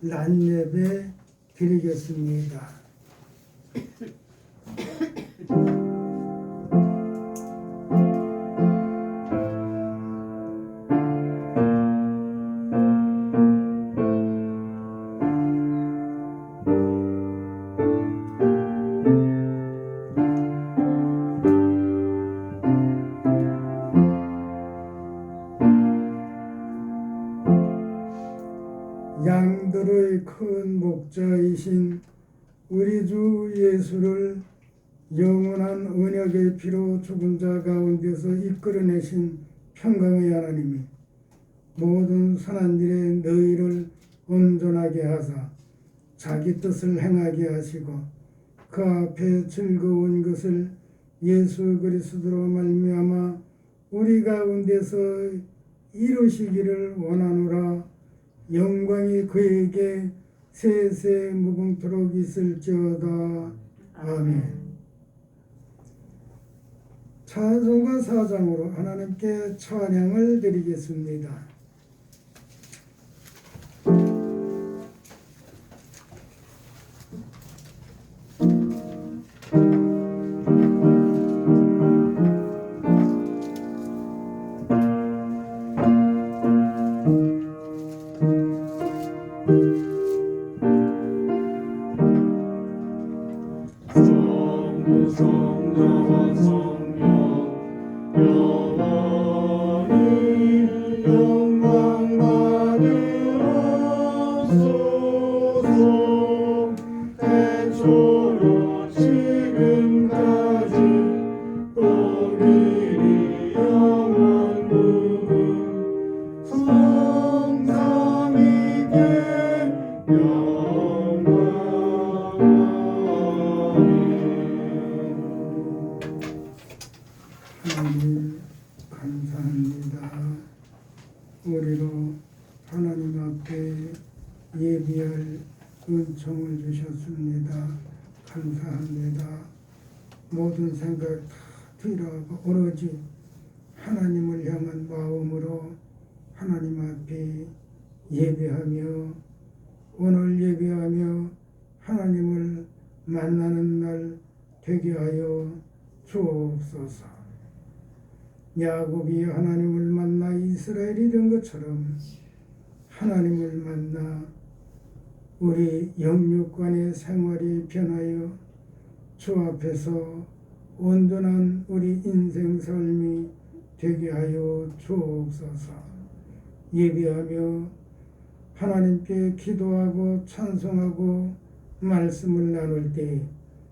낮예배 드리겠습니다. 양들의 큰 목자이신 우리 주 예수를 영원한 언약의 피로 죽은 자 가운데서 이끌어내신 평강의 하나님이 모든 선한 일에 너희를 온전하게 하사 자기 뜻을 행하게 하시고 그 앞에 즐거운 것을 예수 그리스도로 말미암아 우리 가운데서 이루시기를 원하노라. 영광이 그에게 세세 무궁토록 있을지어다. 아멘. 찬송가 4장으로 하나님께 찬양을 드리겠습니다. 성령과 성령 영원히 영광 받으옵소서. 태초로 지금까지 또 이리 영원무궁 성삼위께 하나님 감사합니다. 우리로 하나님 앞에 예비할 은총을 주셨습니다. 감사합니다. 모든 생각 다 뒤로하고 오로지 하나님을 향한 마음으로 하나님 앞에 예배하며 오늘 예배하며 하나님을 만나는 날 되게 하여 주옵소서. 야곱이 하나님을 만나 이스라엘이 된 것처럼 하나님을 만나 우리 영육간의 생활이 변하여 주 앞에서 온전한 우리 인생 삶이 되게 하여 주옵소서. 예배하며 하나님께 기도하고 찬송하고 말씀을 나눌 때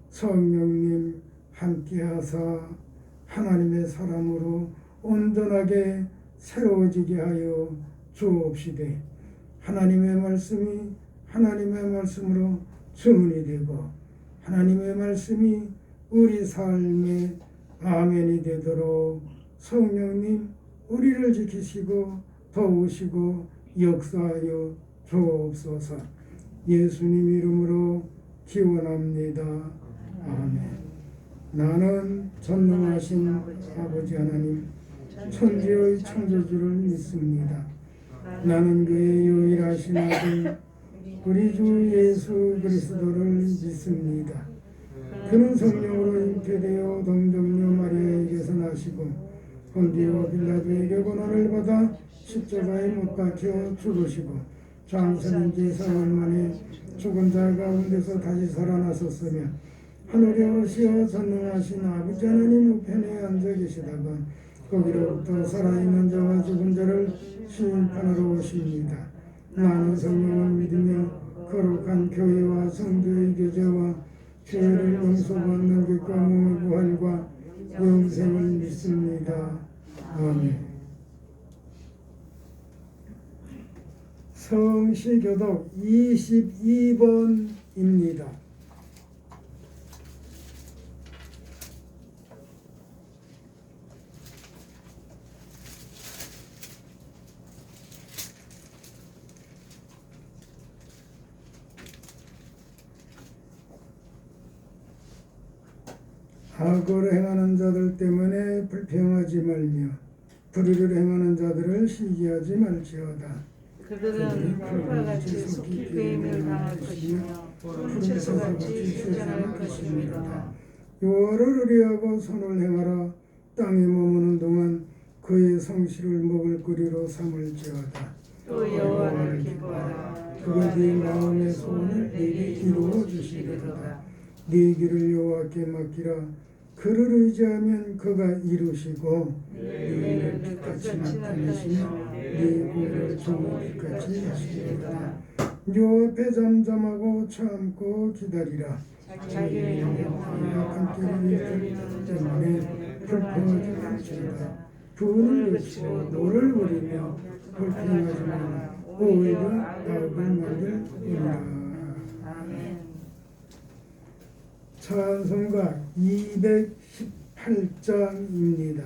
성령님 함께하사 하나님의 사람으로 온전하게 새로워지게 하여 주옵시되 하나님의 말씀이 하나님의 말씀으로 증언이 되고 하나님의 말씀이 우리 삶의 아멘이 되도록 성령님 우리를 지키시고 도우시고 역사하여 주옵소서. 예수님 이름으로 기원합니다. 아멘. 나는 전능하신 아버지 하나님 천지의 창조주를 믿습니다. 나는 그의 유일하신 아들 우리 주 예수 그리스도를 믿습니다. 그는 성령으로 잉태되어 동정녀 마리아에게서 나시고 본디오 빌라도에게 고난을 받아 십자가에 못 박혀 죽으시고 장사된 지 사흘 만에 죽은 자 가운데서 다시 살아나셨으며 하늘에 오시어 전능하신 아버지 하나님 우편에 앉아 계시다가 거기로부터 살아있는 자와 죽은 자를 심판하러 오십니다. 나는 성령을 믿으며 거룩한 교회와 성도의 교제와 죄를 용서받는 것과 몸의 부활과 영생을 믿습니다. 아멘. 성시교독 22번입니다. 악을 행하는 자들 때문에 불평하지 말며 불의를 행하는 자들을 시기하지 말지어다. 그들은 풀과 같이 속히 꿰매어 푸른 채소같이 실천할 것입니다. 여호와를 의뢰하고 선을 행하라. 땅에 머무는 동안 그의 성실을 먹을거리로 삼을지어다. 또 여호와를 기뻐하라. 그가 네 마음의 소원을 네게 이루어 주시리로다. 네 길을 여호와께 맡기라. 그를 의지하면 그가 이루시고 네 일을 빛같이 나타내시며 네 공을 종의 빛같이 하시리로다. 여호와 앞에 잠잠하고 참고 기다리라. 자기의 영광을 약한 때를 일들 때문에 불평하지 말지어다. 부은을 외치고 노를 부리며 불평하지 말라. 오히려 낙을 만들으리라. 아멘. 찬송가 218장입니다.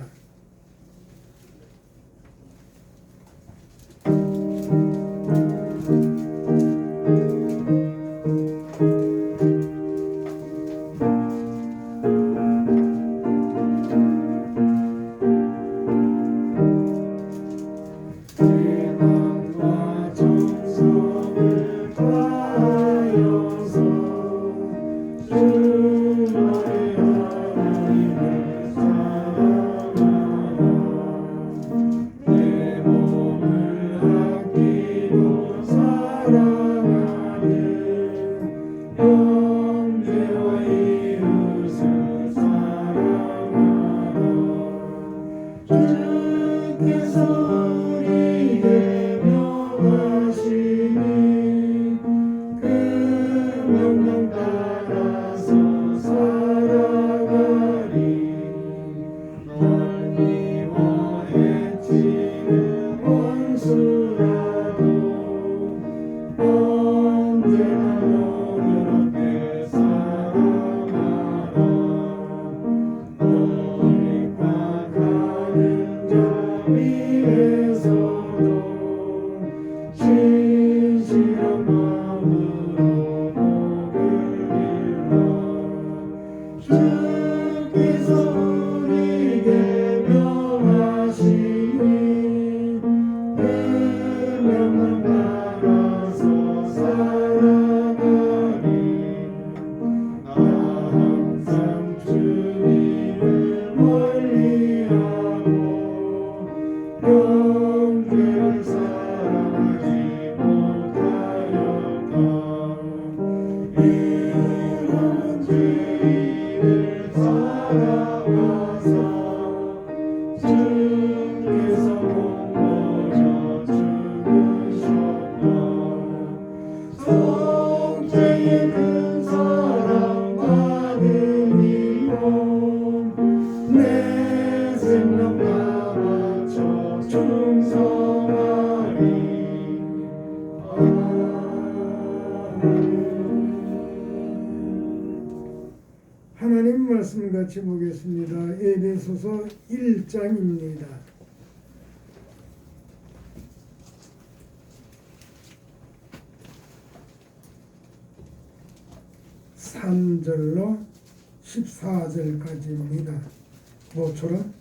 대망과 정성을 다하여서 주 너의 하나님을 사랑하라. 내 몸을 아끼고 사랑하는 형제와 이웃을 사랑하라. 주께서 우리에게 명하시니 그 명령 따라서 살아가리. 널 미워해치는 원수라도 언제나 너를 얻게 사랑하라. 너희 가는 자 위에서도 진실한 마음으로 복을 빌라. 주께서 우리에게 명하시니 그 명을 따라서 살아가리. 나 항상 주님을 멀리하고 형제를 사랑하지 못하였다. 이런 죄인을 사랑하사 주께서 공로져 죽으셨다. 성죄의 큰 사랑 받으리요 내 생명 다 바쳐 충성하리. 하나님 말씀 같이 보겠습니다. 에베소서 1장입니다. (3절로) 14절까지입니다. 모처럼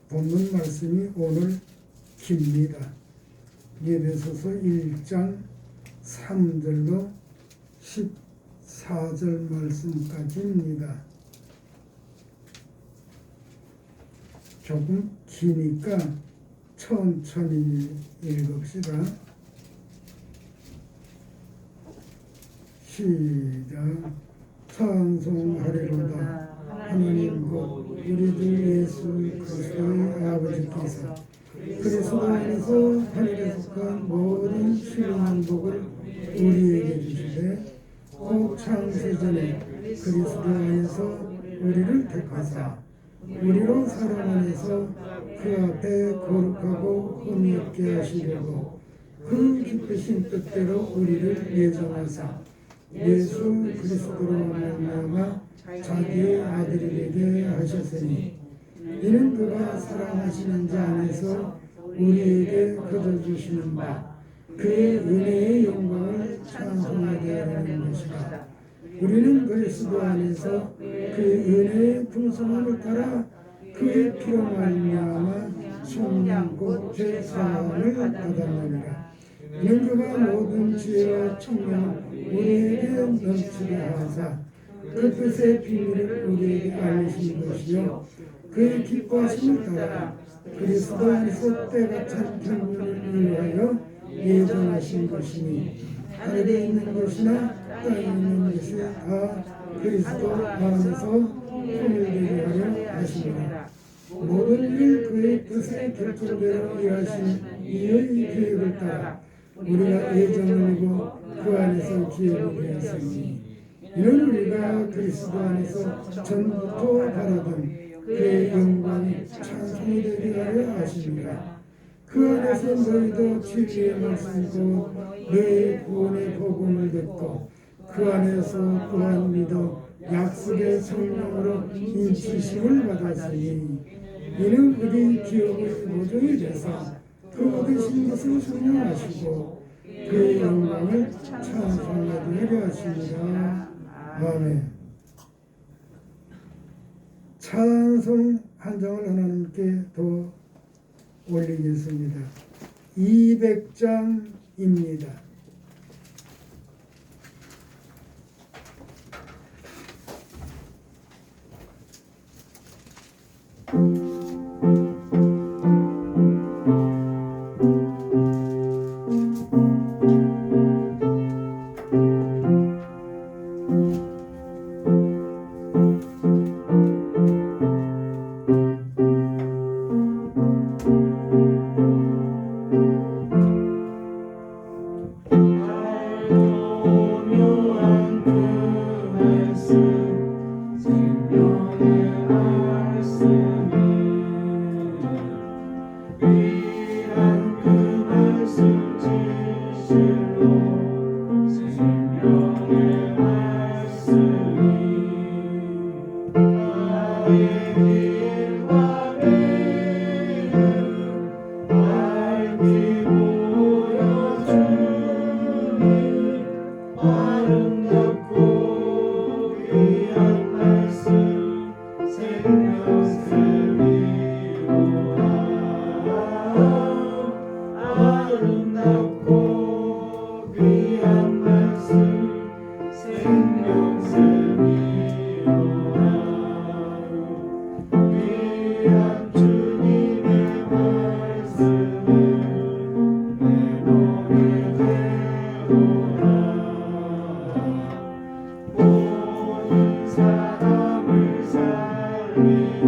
본문 말씀이 오늘 깁니다. 에베소서 1장 3절로 14절 말씀까지입니다. 조금 기니까 천천히 읽읍시다. 시작. 찬송하리로다. 하나님 곧 우리 주 예수 그리스도의 아버지께서 그리스도 안에서 하늘에 속한 모든 신령한 복을 우리에게 주시되 곧 창세전에 그리스도 안에서 우리를 택하사 우리로 사랑 안에서 그 앞에 거룩하고 흠이 없게 하시려고 그 기쁘신 뜻대로 우리를 예정하사 예수 그리스도로 말미암아 자기의 아들이 되게 하셨으니 이는 그가 사랑하시는 자 안에서 우리에게 거둬주시는 바 그의 은혜의 영광을 찬송하게 하려는 것이다. 우리는 그리스도 안에서 그의 은혜의 풍성함을 따라 그의 피로 말미암아 성령 곧 죄사함을 받았느니라. 이는 그가 모든 지혜와 청명을 우리에게 넘치게 하사 그 뜻의 비밀을 우리에게 알리신 것이요 그의 기뻐하심을 따라 그리스도 안에서 때가 찬 경륜을 위하여 예정하신 것이니 하늘에 있는 것이나 땅에 있는 것이 다 그리스도 안에서 통일되게 하려 하시니라. 모든 일 그의 뜻의 결정대로 일하신 이의 계획을 따라 우리가 예정을 이고 그 안에서 기업이 되었으니 이는 우리가 그리스도 안에서 전부터 바라던 그의 영광이 찬송이 되게 하려 하십니다. 그 안에서 너희도 진리의 말씀이고 너희 구원의 복음을 듣고 그 안에서 또한 믿어 약속의 성령으로 인치심을 받았으니 이는 그의 기업의 모종이 되사 그 얻으신 것을 성령하시고 그의 영광을 찬송하게 하려 하십니다. 아멘. 찬송 한 장을 하나님께 더 올리겠습니다. 200장입니다. 묘한 그 말씀 생명의 말씀이 귀한 그 말씀 진실로 생명의 말씀이 나의 길과 길을 밝히 보여주니 아름답고 귀한 말씀 생명샘이로다. 아름답고 귀한 말씀 생명샘이로다. 귀한 주님의 말씀을 내 노래 되도다. 모든 사람을 살리는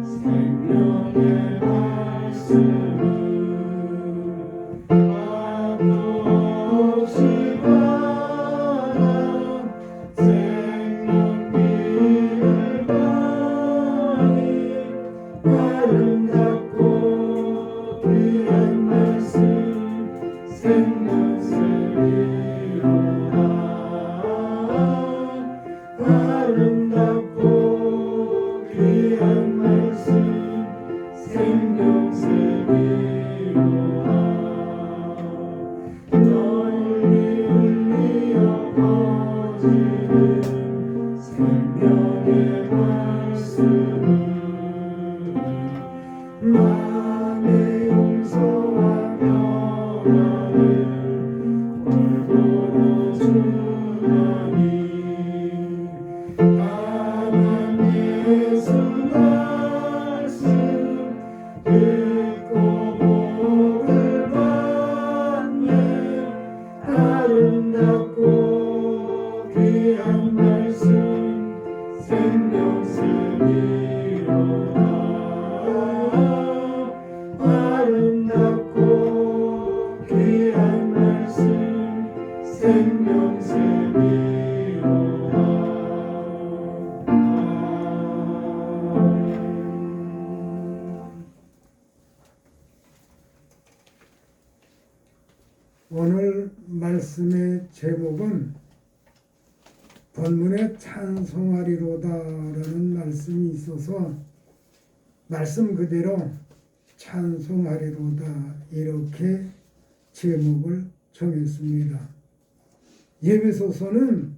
생명의 말씀을 아무 없이 바란 생명길을 가니 아름답고 귀한 말씀 생명샘이로다. 아름답고 귀한 말씀 생명샘이로다. 널리 울리어 퍼지는 생명의 말씀은 마음의 용서와 평안을 골고루 주나니 하나님 예수 말씀 듣고 복을 받네. 아름답고 귀한 말씀 생명샘이로다. 아름답고 귀한 말씀 생명샘이로다. 오늘 말씀의 제목은 본문에 찬송하리로다라는 말씀이 있어서 말씀 그대로 찬송하리로다 이렇게 제목을 정했습니다. 예배소서는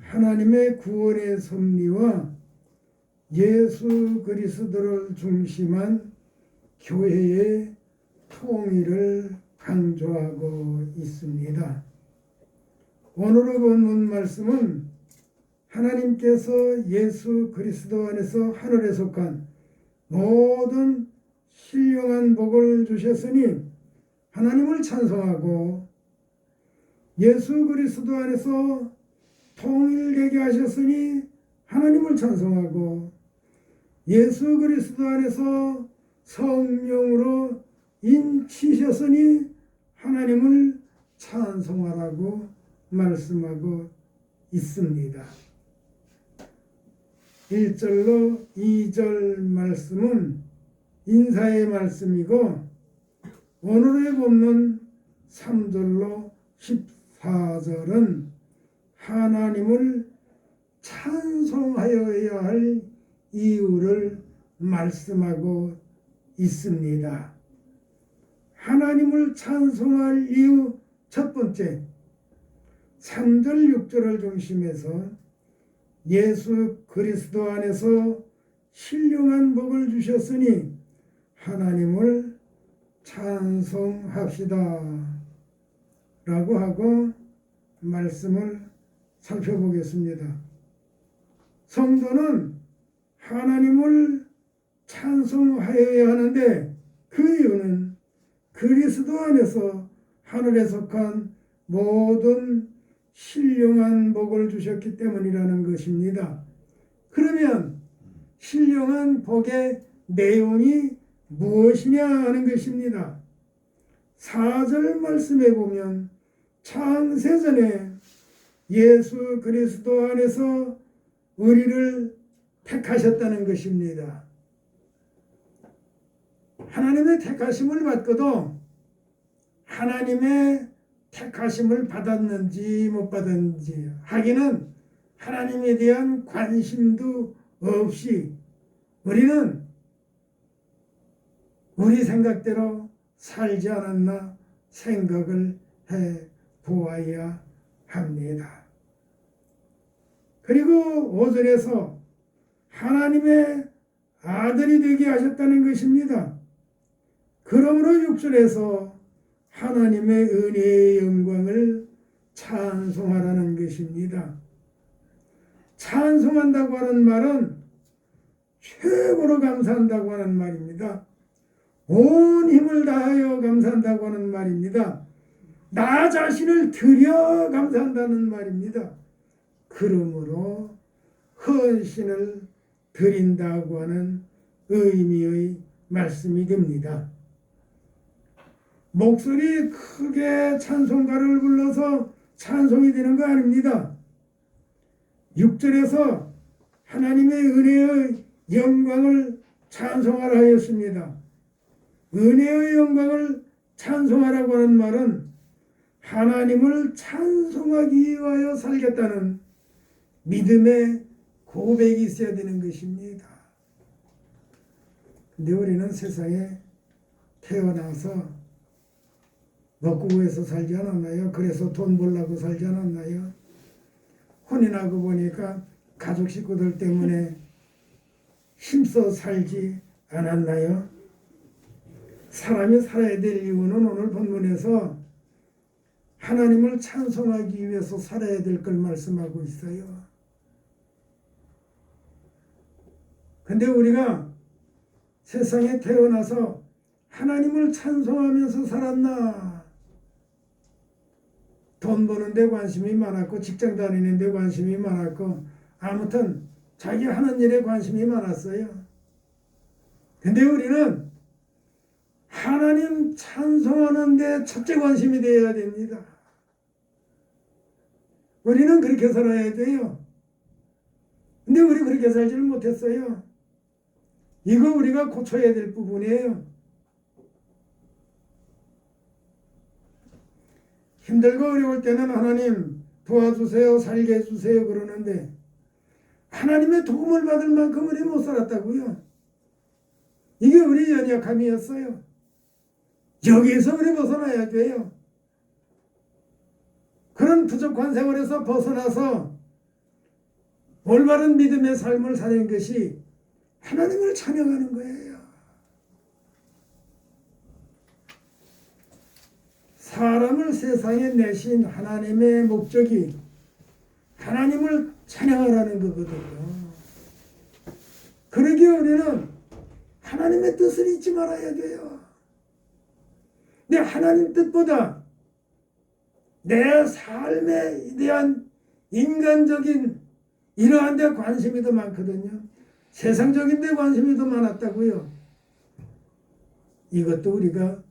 하나님의 구원의 섭리와 예수 그리스도를 중심한 교회의 통일을 강조하고 있습니다. 오늘의 본문 말씀은 하나님께서 예수 그리스도 안에서 하늘에 속한 모든 신령한 복을 주셨으니 하나님을 찬송하고 예수 그리스도 안에서 통일되게 하셨으니 하나님을 찬송하고 예수 그리스도 안에서 성령으로 인치셨으니 하나님을 찬송하라고 말씀하고 있습니다. 1절로 2절 말씀은 인사의 말씀이고 오늘의 본문 3절로 14절은 하나님을 찬송하여야 할 이유를 말씀하고 있습니다. 하나님을 찬송할 이유 첫 번째, 3절 6절을 중심해서 예수 그리스도 안에서 신령한 복을 주셨으니 하나님을 찬송합시다 라고 하고 말씀을 살펴보겠습니다. 성도는 하나님을 찬송하여야 하는데 그 이유는 그리스도 안에서 하늘에 속한 모든 신령한 복을 주셨기 때문이라는 것입니다. 그러면 신령한 복의 내용이 무엇이냐 하는 것입니다. 4절 말씀에 보면 창세전에 예수 그리스도 안에서 우리를 택하셨다는 것입니다. 하나님의 택하심을 받고도 하나님의 택하심을 받았는지 못 받았는지 하기는 하나님에 대한 관심도 없이 우리는 우리 생각대로 살지 않았나 생각을 해 보아야 합니다. 그리고 5절에서 하나님의 아들이 되게 하셨다는 것입니다. 그러므로 6절에서 하나님의 은혜의 영광을 찬송하라는 것입니다. 찬송한다고 하는 말은 최고로 감사한다고 하는 말입니다. 온 힘을 다하여 감사한다고 하는 말입니다. 나 자신을 드려 감사한다는 말입니다. 그러므로 헌신을 드린다고 하는 의미의 말씀이 됩니다. 목소리 크게 찬송가를 불러서 찬송이 되는 거 아닙니다. 6절에서 하나님의 은혜의 영광을 찬송하라 하였습니다. 은혜의 영광을 찬송하라고 하는 말은 하나님을 찬송하기 위하여 살겠다는 믿음의 고백이 있어야 되는 것입니다. 근데 우리는 세상에 태어나서 먹고 구해서 살지 않았나요? 그래서 돈 벌려고 살지 않았나요? 혼인하고 보니까 가족 식구들 때문에 힘써 살지 않았나요? 사람이 살아야 될 이유는 오늘 본문에서 하나님을 찬송하기 위해서 살아야 될 걸 말씀하고 있어요. 근데 우리가 세상에 태어나서 하나님을 찬송하면서 살았나? 돈 버는 데 관심이 많았고 직장 다니는 데 관심이 많았고 아무튼 자기 하는 일에 관심이 많았어요. 근데 우리는 하나님 찬송하는 데 첫째 관심이 되어야 됩니다. 우리는 그렇게 살아야 돼요. 근데 우리 그렇게 살지를 못했어요. 이거 우리가 고쳐야 될 부분이에요. 힘들고 어려울 때는 하나님 도와주세요, 살게 해주세요 그러는데 하나님의 도움을 받을 만큼 우리 못 살았다고요. 이게 우리 연약함이었어요. 여기에서 우리 벗어나야 돼요. 그런 부족한 세월에서 벗어나서 올바른 믿음의 삶을 사는 것이 하나님을 찬양하는 거예요. 사람을 세상에 내신 하나님의 목적이 하나님을 찬양하라는 거거든요. 그러기에 우리는 하나님의 뜻을 잊지 말아야 돼요. 내 하나님 뜻보다 내 삶에 대한 인간적인 이러한 데 관심이 더 많거든요. 세상적인 데 관심이 더 많았다고요. 이것도 우리가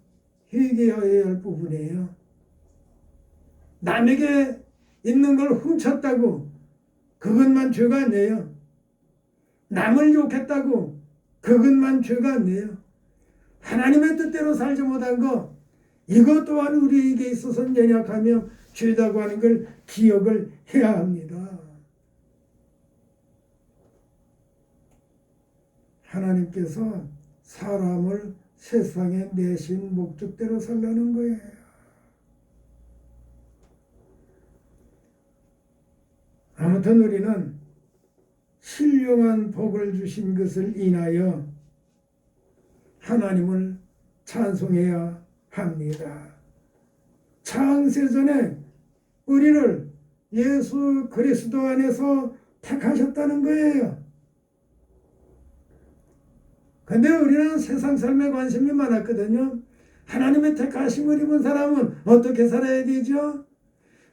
회개해야 할 부분이에요. 남에게 있는 걸 훔쳤다고 그것만 죄가 아니에요. 남을 욕했다고 그것만 죄가 아니에요. 하나님의 뜻대로 살지 못한 거 이것 또한 우리에게 있어서는 연약하며 죄다고 하는 걸 기억을 해야 합니다. 하나님께서 사람을 세상에 내신 목적대로 살라는 거예요. 아무튼 우리는 신령한 복을 주신 것을 인하여 하나님을 찬송해야 합니다. 창세전에 우리를 예수 그리스도 안에서 택하셨다는 거예요. 근데 우리는 세상 삶에 관심이 많았거든요. 하나님의 택하심을 입은 사람은 어떻게 살아야 되죠?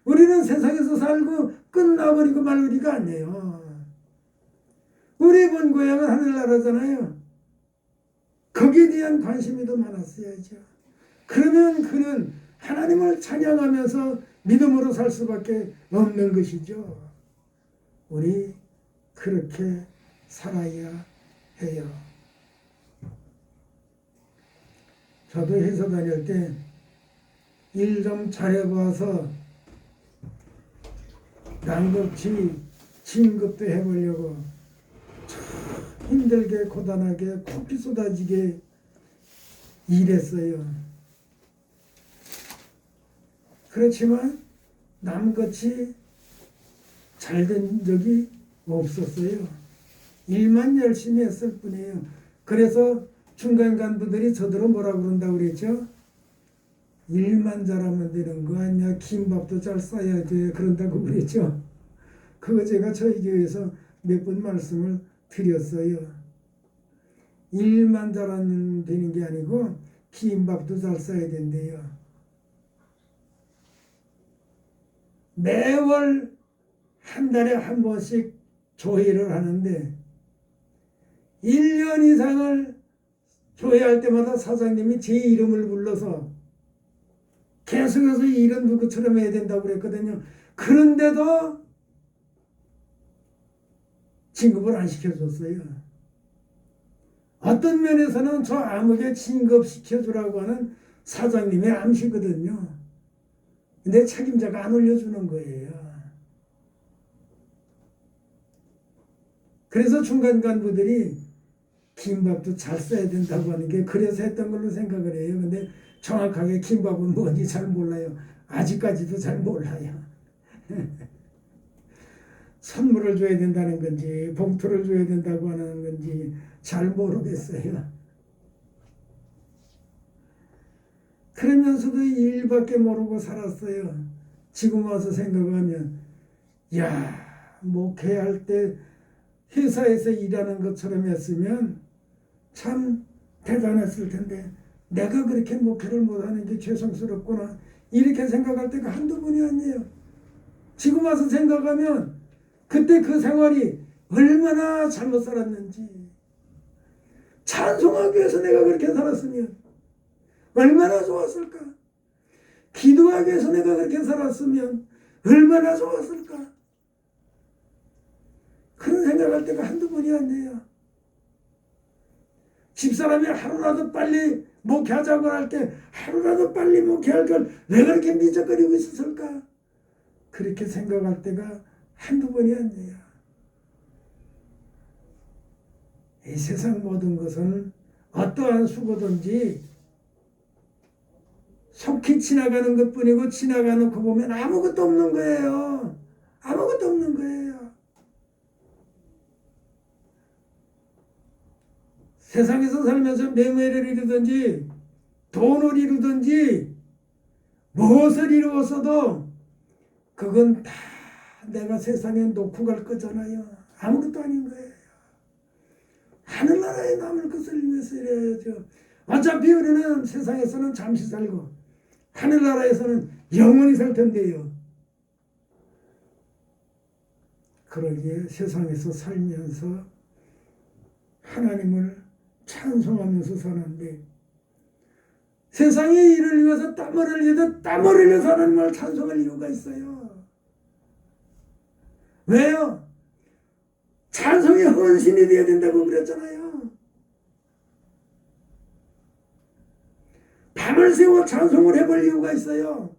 우리는 세상에서 살고 끝나버리고 말우리가 아니에요. 우리 본 고향은 하늘나라잖아요. 거기에 대한 관심이 더 많았어야죠. 그러면 그는 하나님을 찬양하면서 믿음으로 살 수밖에 없는 것이죠. 우리 그렇게 살아야 해요. 저도 회사 다닐 때 일 좀 잘해봐서 남급치 진급도 해보려고 참 힘들게 고단하게 코피 쏟아지게 일했어요. 그렇지만 남같이 잘된 적이 없었어요. 일만 열심히 했을 뿐이에요. 그래서 중간 간부들이 저더러 뭐라 그런다고 그랬죠? 일만 잘하면 되는 거 아니야. 김밥도 잘 싸야 돼. 그런다고 그랬죠. 그거 제가 저희 교회에서 몇 번 말씀을 드렸어요. 일만 잘하면 되는 게 아니고 김밥도 잘 싸야 된대요. 매월 한 달에 한 번씩 조회를 하는데 1년 이상을 조회할 때마다 사장님이 제 이름을 불러서 계속해서 이 일은 누구처럼 해야 된다고 그랬거든요. 그런데도 진급을 안 시켜줬어요. 어떤 면에서는 저 아무개 진급시켜주라고 하는 사장님의 암시거든요. 근데 책임자가 안 올려주는 거예요. 그래서 중간 간부들이 김밥도 잘 써야 된다고 하는 게 그래서 했던 걸로 생각을 해요. 근데 정확하게 김밥은 뭔지 잘 몰라요. 아직까지도 잘 몰라요. 선물을 줘야 된다는 건지 봉투를 줘야 된다고 하는 건지 잘 모르겠어요. 그러면서도 일밖에 모르고 살았어요. 지금 와서 생각하면 야, 목회할 때 회사에서 일하는 것처럼 했으면 참 대단했을 텐데 내가 그렇게 목회를 못하는 게 죄송스럽구나 이렇게 생각할 때가 한두 번이 아니에요. 지금 와서 생각하면 그때 그 생활이 얼마나 잘못 살았는지, 찬송하기 위해서 내가 그렇게 살았으면 얼마나 좋았을까? 기도하기 위해서 내가 그렇게 살았으면 얼마나 좋았을까? 그런 생각할 때가 한두 번이 아니에요. 집사람이 하루라도 빨리 목회하자고 할 때 하루라도 빨리 목회할 걸 왜 그렇게 미적거리고 있었을까? 그렇게 생각할 때가 한두 번이 아니에요. 이 세상 모든 것은 어떠한 수고든지 속히 지나가는 것뿐이고 지나가 놓고 보면 아무것도 없는 거예요. 아무것도 없는 거예요. 세상에서 살면서 명예를 이루든지 돈을 이루든지 무엇을 이루었어도 그건 다 내가 세상에 놓고 갈 거잖아요. 아무것도 아닌 거예요. 하늘나라에 남을 것을 위해서 이래야죠. 어차피 우리는 세상에서는 잠시 살고 하늘나라에서는 영원히 살 텐데요. 그러기에 세상에서 살면서 하나님을 찬송하면서 사는데 세상의 일을 위해서 땀을 흘려도 땀을 흘려서 하나님을 찬송할 이유가 있어요. 왜요? 찬송의 헌신이 되어야 된다고 그랬잖아요. 밤을 새워 찬송을 해볼 이유가 있어요.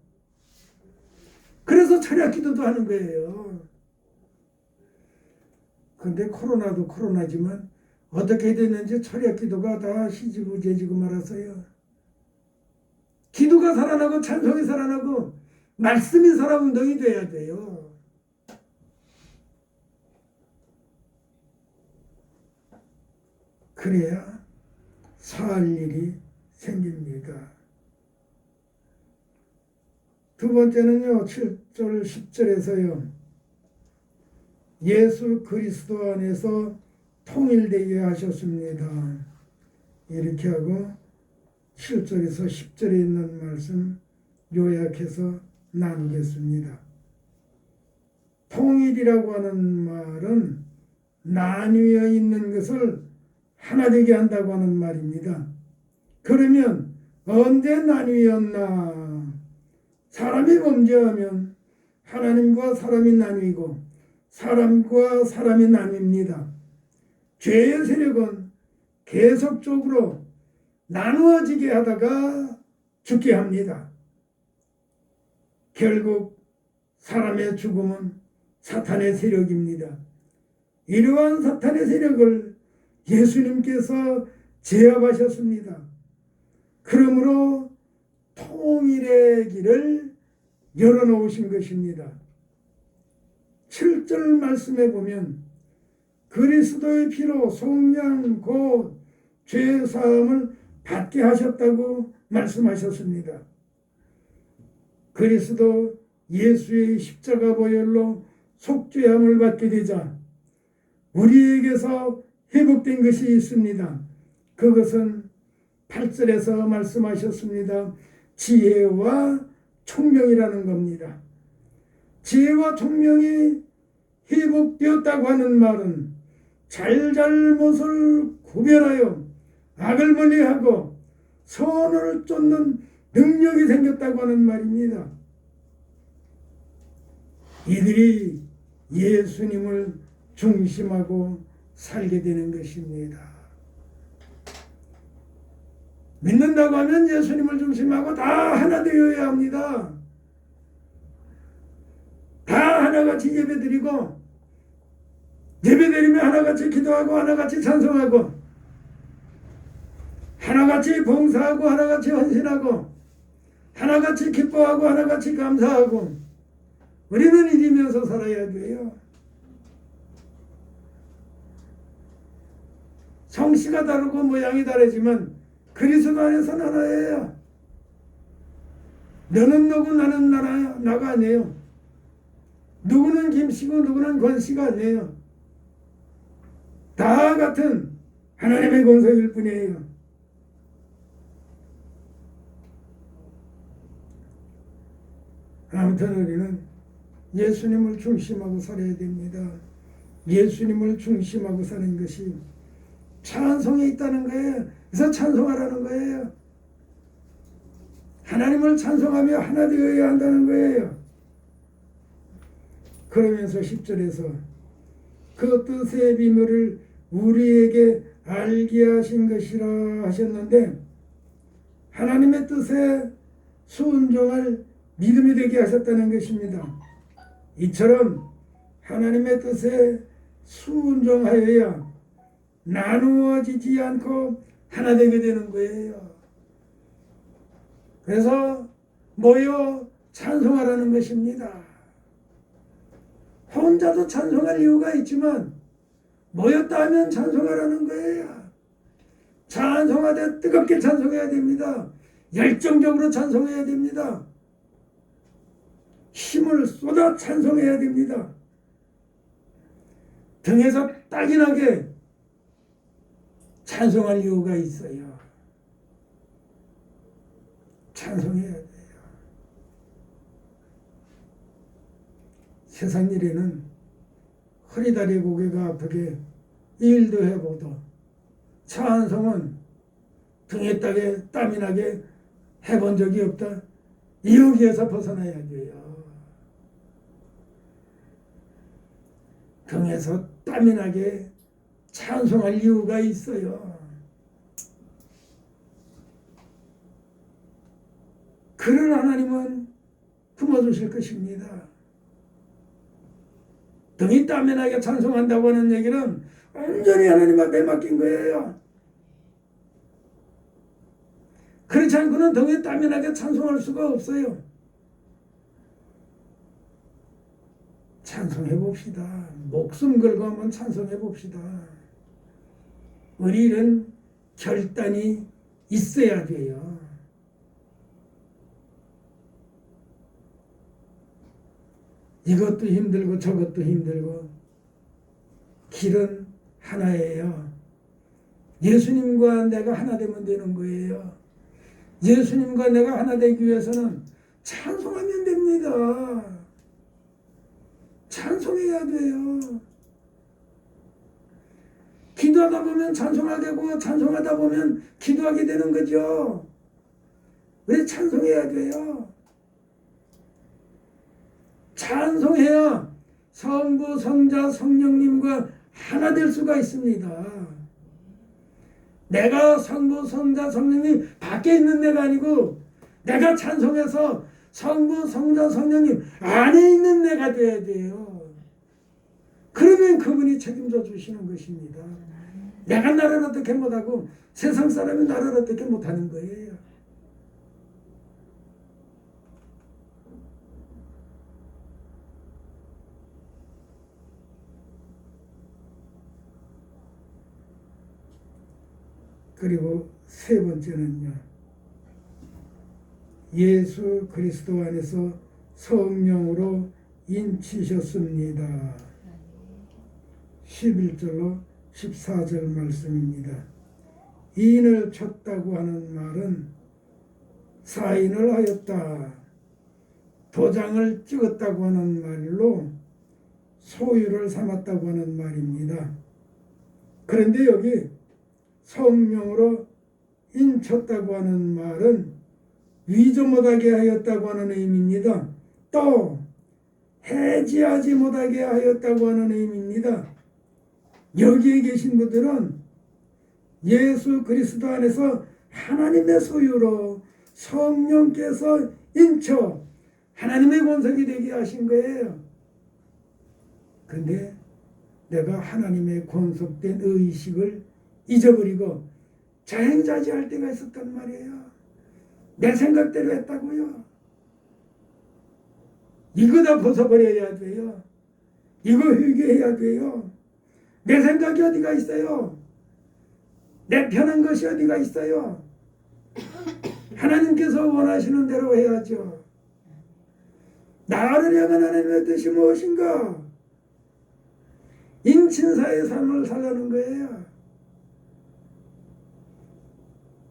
그래서 철야 기도도 하는 거예요. 근데 코로나도 코로나지만 어떻게 됐는지 철야 기도가 다 희지부재지고 말았어요. 기도가 살아나고 찬송이 살아나고 말씀이 살아 운동이 돼야 돼요. 그래야 살 일이 생깁니다. 두 번째는요, 7절 10절에서요. 예수 그리스도 안에서 통일되게 하셨습니다. 이렇게 하고 7절에서 10절에 있는 말씀 요약해서 나누겠습니다. 통일이라고 하는 말은 나뉘어 있는 것을 하나 되게 한다고 하는 말입니다. 그러면 언제 나뉘었나? 사람이 범죄하면 하나님과 사람이 나뉘고 사람과 사람이 나뉩니다. 죄의 세력은 계속적으로 나누어지게 하다가 죽게 합니다. 결국 사람의 죽음은 사탄의 세력입니다. 이러한 사탄의 세력을 예수님께서 제압하셨습니다. 그러므로 통일의 길을 열어놓으신 것입니다. 7절 말씀에 보면 그리스도의 피로 속량 곧 죄사함을 받게 하셨다고 말씀하셨습니다. 그리스도 예수의 십자가 보혈로 속죄함을 받게 되자 우리에게서 회복된 것이 있습니다. 그것은 8절에서 말씀하셨습니다. 지혜와 총명이라는 겁니다. 지혜와 총명이 회복되었다고 하는 말은 잘잘못을 구별하여 악을 멀리하고 선을 쫓는 능력이 생겼다고 하는 말입니다. 이들이 예수님을 중심하고 살게 되는 것입니다. 믿는다고 하면 예수님을 중심하고 다 하나 되어야 합니다. 다 하나같이 예배드리고 예배드리면 하나같이 기도하고 하나같이 찬송하고 하나같이 봉사하고 하나같이 헌신하고 하나같이 기뻐하고 하나같이 감사하고 우리는 이기면서 살아야 돼요. 성씨가 다르고 모양이 다르지만 그리스도 안에서는 하나예요. 너는 너고 나는 나가 아니에요. 누구는 김씨고 누구는 권씨가 아니에요. 다 같은 하나님의 권속일 뿐이에요. 아무튼 우리는 예수님을 중심하고 살아야 됩니다. 예수님을 중심하고 사는 것이 찬송에 있다는 거예요. 그래서 찬송하라는 거예요. 하나님을 찬송하며 하나 되어야 한다는 거예요. 그러면서 10절에서 그 뜻의 비밀을 우리에게 알게 하신 것이라 하셨는데 하나님의 뜻에 순종할 믿음이 되게 하셨다는 것입니다. 이처럼 하나님의 뜻에 순종하여야 나누어지지 않고 하나 되게 되는 거예요. 그래서 모여 찬송하라는 것입니다. 혼자도 찬송할 이유가 있지만 모였다 하면 찬송하라는 거예요. 찬송하되 뜨겁게 찬송해야 됩니다. 열정적으로 찬송해야 됩니다. 힘을 쏟아 찬송해야 됩니다. 등에서 땀이 나게 찬송할 이유가 있어요. 찬송해야 돼요. 세상 일에는 허리다리 고개가 아프게 일도 해보도 찬송은 등에 땀이 나게 해본 적이 없다. 여기에서 벗어나야 돼요. 등에서 땀이 나게 찬송할 이유가 있어요. 그런 하나님은 품어주실 것입니다. 등이 땀이 나게 찬송한다고 하는 얘기는 온전히 하나님 앞에 맡긴 거예요. 그렇지 않고는 등에 땀이 나게 찬송할 수가 없어요. 찬송해 봅시다. 목숨 걸고 한번 찬송해 봅시다. 우리 일은 결단이 있어야 돼요. 이것도 힘들고 저것도 힘들고 길은 하나예요. 예수님과 내가 하나 되면 되는 거예요. 예수님과 내가 하나 되기 위해서는 찬송하면 됩니다. 찬송해야 돼요. 기도하다 보면 찬송하게 되고 찬송하다 보면 기도하게 되는 거죠. 왜 찬송해야 돼요? 찬송해야 성부, 성자, 성령님과 하나 될 수가 있습니다. 내가 성부, 성자, 성령님 밖에 있는 내가 아니고 내가 찬송해서 성부, 성자, 성령님 안에 있는 내가 돼야 돼요. 그러면 그분이 책임져 주시는 것입니다. 내가 나를 어떻게 못하고 세상 사람이 나를 어떻게 못하는 거예요. 그리고 세 번째는요. 예수 그리스도 안에서 성령으로 인치셨습니다. 11절로 14절 말씀입니다. 인을 쳤다고 하는 말은 사인을 하였다. 도장을 찍었다고 하는 말로 소유를 삼았다고 하는 말입니다. 그런데 여기 성령으로 인쳤다고 하는 말은 위조 못하게 하였다고 하는 의미입니다. 또 해지하지 못하게 하였다고 하는 의미입니다. 여기에 계신 분들은 예수 그리스도 안에서 하나님의 소유로 성령께서 인쳐 하나님의 권속이 되게 하신 거예요. 근데 내가 하나님의 권속된 의식을 잊어버리고 자행자지할 때가 있었단 말이에요. 내 생각대로 했다고요. 이거 다 벗어버려야 돼요. 이거 회개해야 돼요. 내 생각이 어디가 있어요? 내 편한 것이 어디가 있어요? 하나님께서 원하시는 대로 해야죠. 나를 향한 하나님의 뜻이 무엇인가? 인친사의 삶을 살라는 거예요.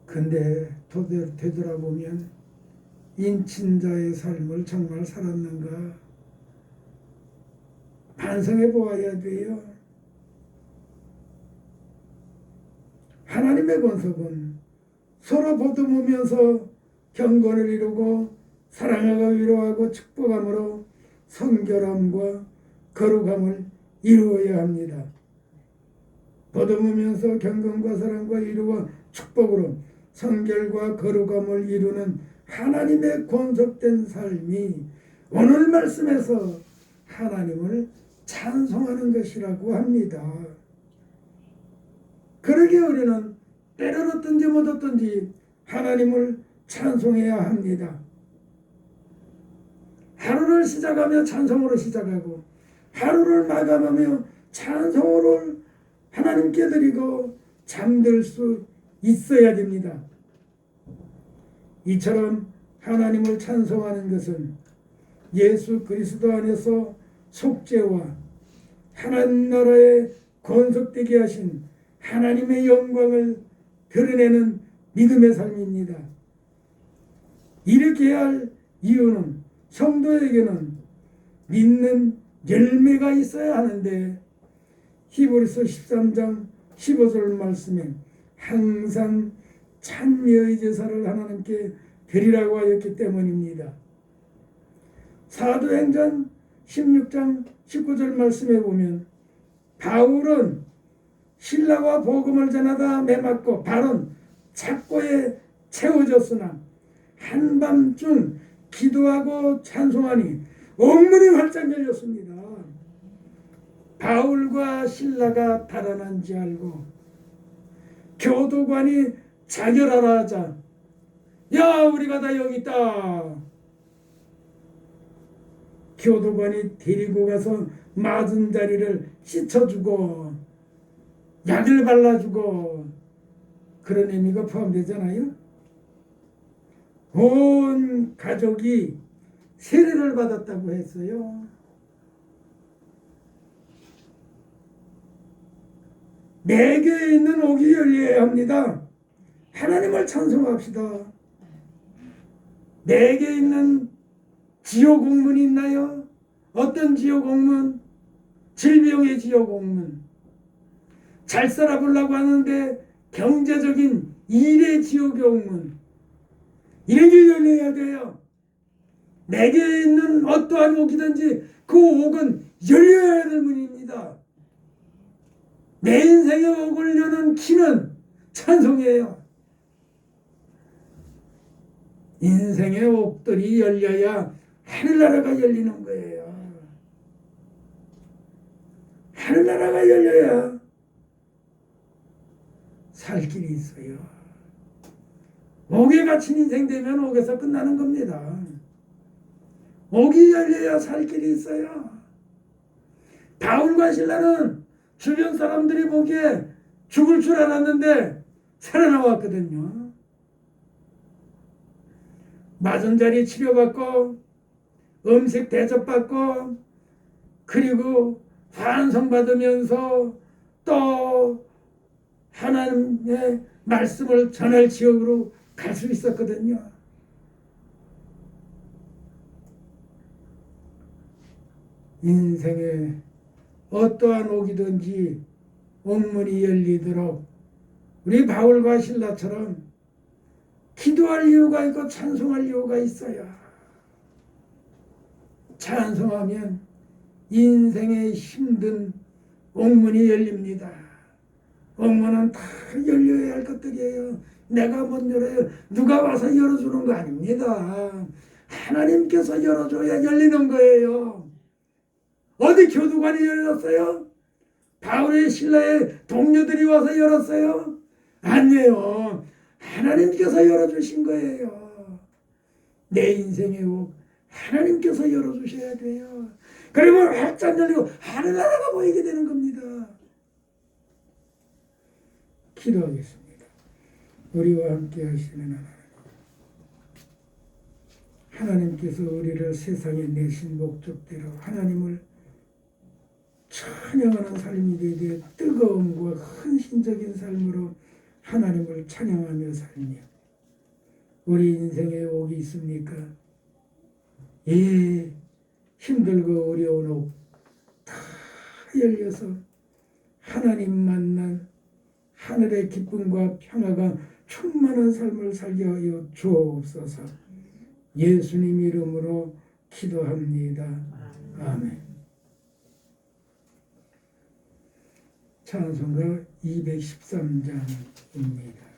근데 되돌아보면 인친자의 삶을 정말 살았는가? 반성해 보아야 돼요. 하나님의 권속은 서로 보듬으면서 경건을 이루고 사랑하고 위로하고 축복함으로 성결함과 거룩함을 이루어야 합니다. 보듬으면서 경건과 사랑과 위로와 축복으로 성결과 거룩함을 이루는 하나님의 권속된 삶이 오늘 말씀에서 하나님을 찬송하는 것이라고 합니다. 그러기에 우리는 때를 얻든지 못 얻든지 하나님을 찬송해야 합니다. 하루를 시작하며 찬송으로 시작하고 하루를 마감하며 찬송으로 하나님께 드리고 잠들 수 있어야 됩니다. 이처럼 하나님을 찬송하는 것은 예수 그리스도 안에서 속죄와 하나님 나라에 건속되게 하신 하나님의 영광을 드러내는 믿음의 삶입니다. 이렇게 해야 할 이유는 성도에게는 믿는 열매가 있어야 하는데 히브리서 13장 15절 말씀에 항상 찬미의 제사를 하나님께 드리라고 하였기 때문입니다. 사도행전 16장 19절 말씀에 보면 바울은 신라와 복음을 전하다 매맞고 발은 착고에 채워졌으나 한밤중 기도하고 찬송하니 옥문이 활짝 열렸습니다. 바울과 신라가 달아난지 알고 교도관이 자결하라 하자 야 우리가 다 여기 있다. 교도관이 데리고 가서 맞은 자리를 씻어주고 약을 발라주고 그런 의미가 포함되잖아요. 온 가족이 세례를 받았다고 했어요. 내게 있는 옥이 열려야 합니다. 하나님을 찬송합시다. 내게 있는 지옥 옥문이 있나요? 어떤 지옥 옥문? 질병의 지옥 옥문. 잘 살아보려고 하는데 경제적인 일의 지옥의 옥문. 이런 게 열려야 돼요. 내게 있는 어떠한 옥이든지 그 옥은 열려야 될 문입니다. 내 인생의 옥을 여는 키는 찬송이에요. 인생의 옥들이 열려야 하늘나라가 열리는 거예요. 하늘나라가 열려야 살 길이 있어요. 옥에 갇힌 인생 되면 옥에서 끝나는 겁니다. 옥이 열려야 살 길이 있어요. 바울과 신라는 주변 사람들이 보기에 죽을 줄 알았는데 살아나왔거든요. 맞은 자리 치료받고 음식 대접받고 그리고 환송받으면서 또 하나님의 말씀을 전할 지역으로 갈 수 있었거든요. 인생에 어떠한 옥이든지 옥문이 열리도록 우리 바울과 신라처럼 기도할 이유가 있고 찬송할 이유가 있어요. 찬송하면 인생의 힘든 옥문이 열립니다. 옥문은 다 열려야 할 것들이에요. 내가 못 열어요. 누가 와서 열어주는 거 아닙니다. 하나님께서 열어줘야 열리는 거예요. 어디 교도관이 열렸어요? 바울의 신라의 동료들이 와서 열었어요? 아니에요. 하나님께서 열어주신 거예요. 내 인생의 옥 하나님께서 열어주셔야 돼요. 그러면 활짝 열리고 하늘나라가 보이게 되는 겁니다. 기도하겠습니다. 우리와 함께 하시는 하나님께서 우리를 세상에 내신 목적대로 하나님을 찬양하는 삶이 되되 뜨거움과 헌신적인 삶으로 하나님을 찬양하며 살며 우리 인생에 옥이 있습니까? 예, 힘들고 어려운 옥 다 열려서 하나님 만난 하늘의 기쁨과 평화가 충만한 삶을 살게 하여 주옵소서. 예수님 이름으로 기도합니다. 아멘. 찬송가 213장입니다.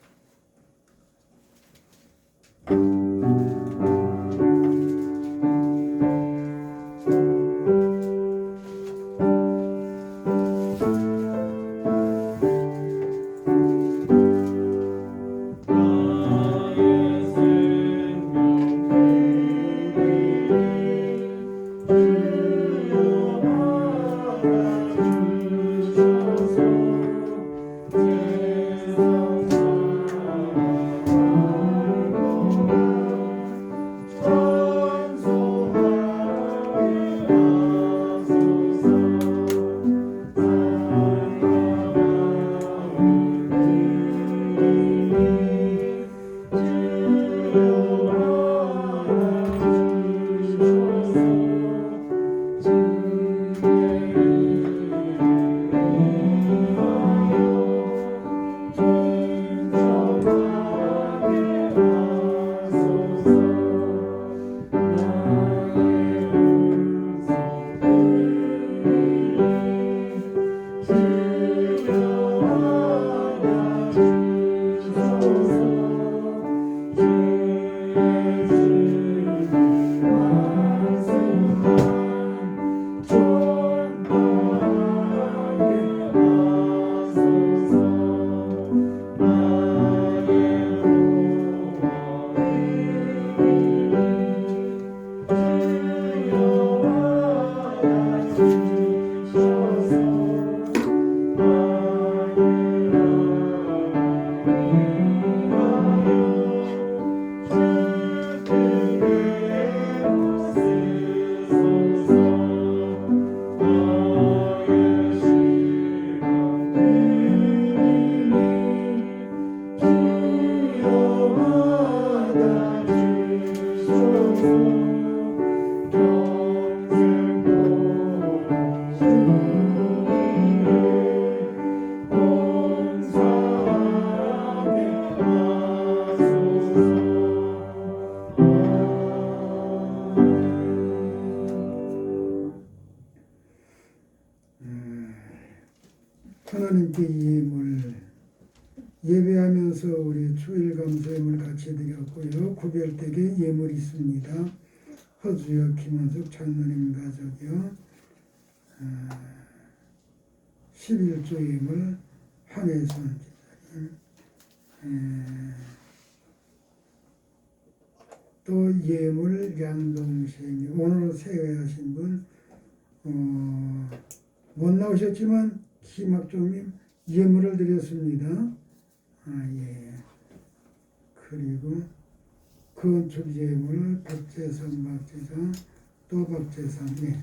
하나님께 예물 예배하면서 우리 주일 감사예물 같이 드렸고요. 구별되게 예물이 있습니다. 허주여 김원숙 장로님 가족이요. 11조 예물 한혜선 집사님. 또 예물 양동생님 오늘 세회하신 분 못 나오셨지만 김학종님 예물을 드렸습니다. 예. 그리고 건축 예물 박재선 또 박재선 예.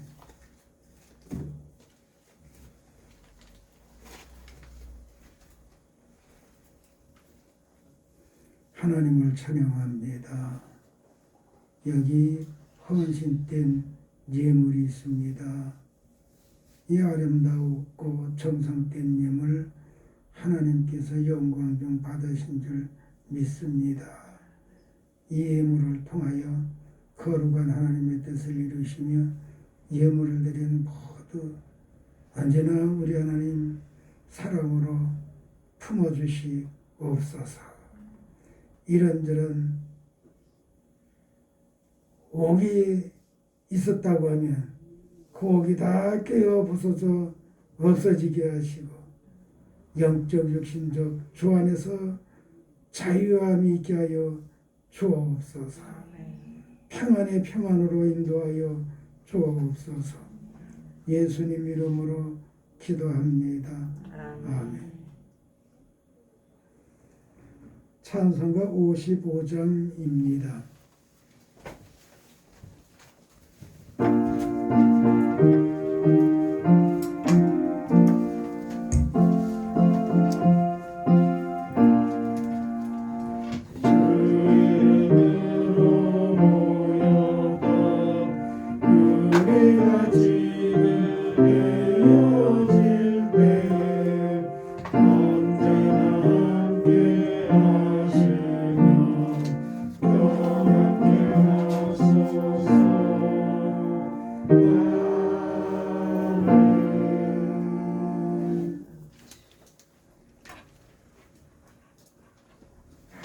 하나님을 찬양합니다. 여기 헌신된 예물이 있습니다. 이 아름다웠고 정성된 예물 하나님께서 영광 좀 받으신 줄 믿습니다. 이 예물을 통하여 거룩한 하나님의 뜻을 이루시며 예물을 드린 모두 언제나 우리 하나님 사랑으로 품어주시옵소서. 이런저런 옥이 있었다고 하면 그 옥이 다 깨어 부서져 없어지게 하시고 영적 육신적 주 안에서 자유함이 있게 하여 주옵소서. 평안의 평안으로 인도하여 주옵소서. 예수님 이름으로 기도합니다. 아멘. 찬송가 55장입니다.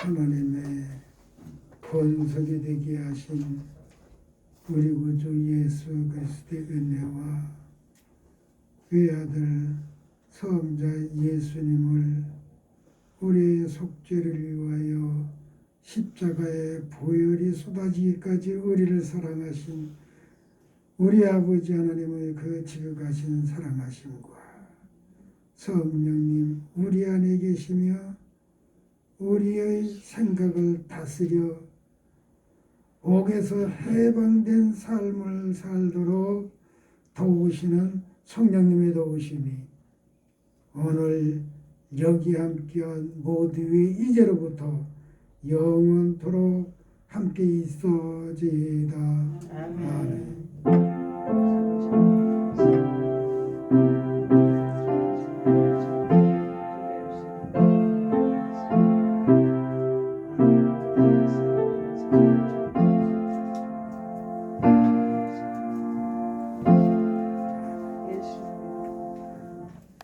하나님의 권속이 되게 하신 우리 구주 예수 그리스도의 은혜와 외아들 성자 예수님을 우리의 속죄를 위하여 십자가에 보혈이 쏟아지기까지 우리를 사랑하신 우리 아버지 하나님의 그 지극하신 사랑하심과 성령님 우리 안에 계시며 우리의 생각을 다스려 옥에서 해방된 삶을 살도록 도우시는 성령님의 도우심이 오늘 여기 함께한 모두의 이제로부터 영원토록 함께 있어지이다. 아멘.